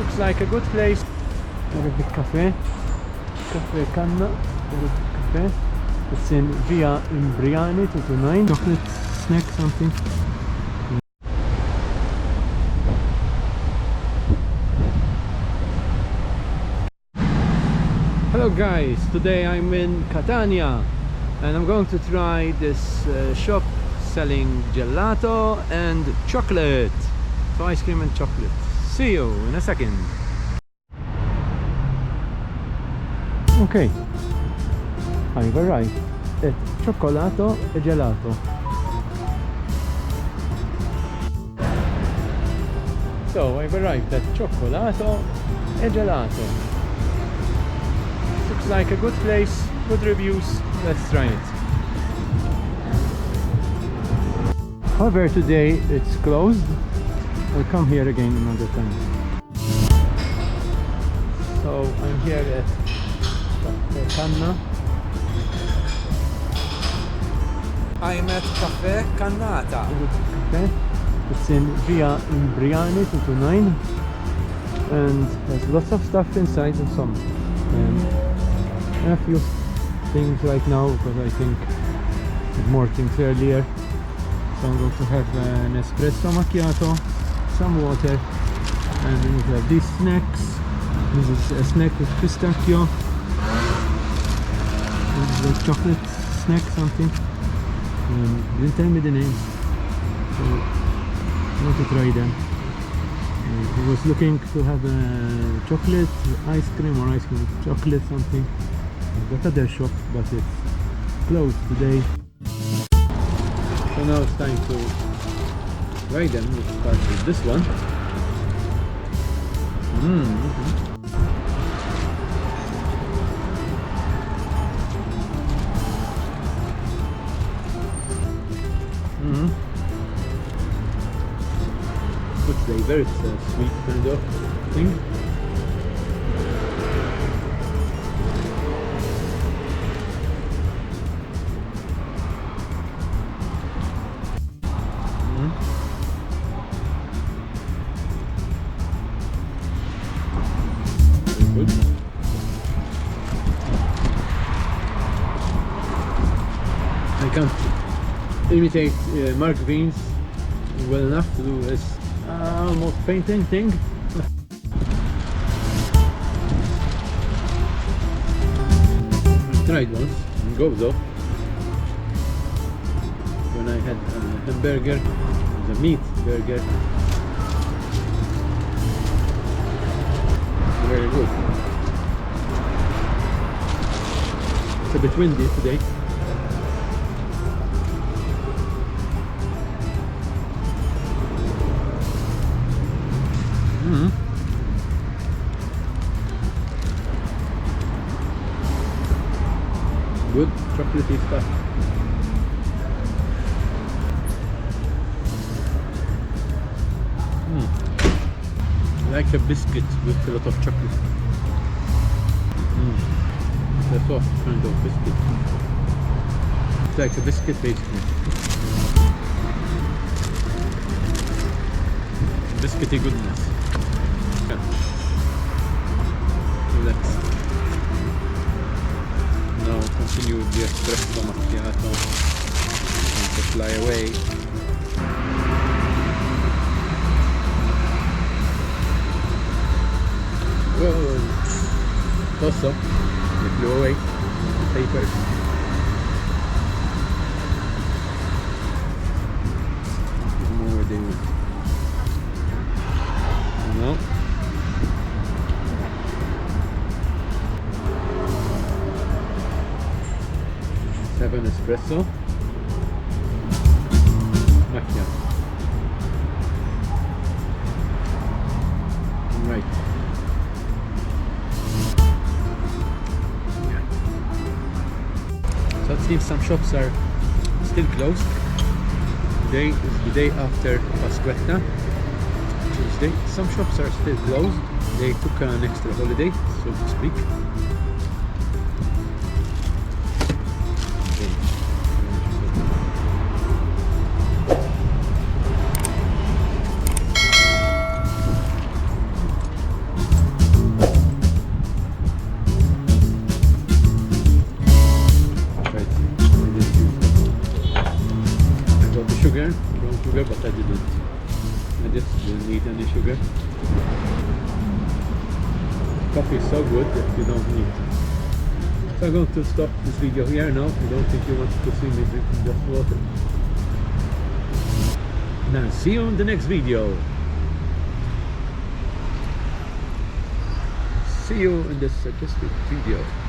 Looks like a good place. Arabic cafe. Cafe Canna. Arabic cafe. It's in Via Imbriani 229. Chocolate snack something. Hello guys, today I'm in Catania and I'm going to try this shop selling gelato and chocolate. So ice cream and chocolate. See you in a second. Okay, I've arrived at Cioccolato e Gelato. So I've arrived at Cioccolato e Gelato. Looks like a good place, good reviews. Let's try it. However, today it's closed. I'll come here again another time. So I'm here at Canna. I'm at Cafe Cannata. Okay. It's in Via Imbriani 229 and there's lots of stuff inside and some a few things right now because I think more things earlier. So I'm going to have an espresso macchiato, some water, and then we have these snacks. This is a snack with pistachio. This is a chocolate snack something. Didn't tell me the name, so I want to try them. I was looking to have a chocolate ice cream or ice cream with chocolate something. I got at their shop, but it's closed today. So now it's time to try them. Let's start with this one. Good flavor, it's a sweet kind of thing. Very good. I can't imitate Mark Beans well enough to do this almost painting thing. I tried once in Gostra when I had a hamburger, it was a meat burger. Very good. It's a bit windy today. Good chocolatey stuff. Like a biscuit with a lot of chocolate. It's a soft kind of biscuit. It's like a biscuit basically. Biscuity goodness. Yeah. Relax. Now continue with the espresso macchiato and to fly away. Whoa! Toss up. They flew away. Paper. I don't know where they went. No. Let's have an espresso macchiato. Right. So it seems some shops are still closed. Today is the day after Pasquetta, Tuesday. Some shops are still closed. They took an extra holiday, so to speak. sugar, brown sugar, but I just didn't need any sugar. Coffee is so good that you don't need. So I'm going to stop this video here now. I don't think you want to see me drinking just water. Now see you in the next video. See you in the suggested video.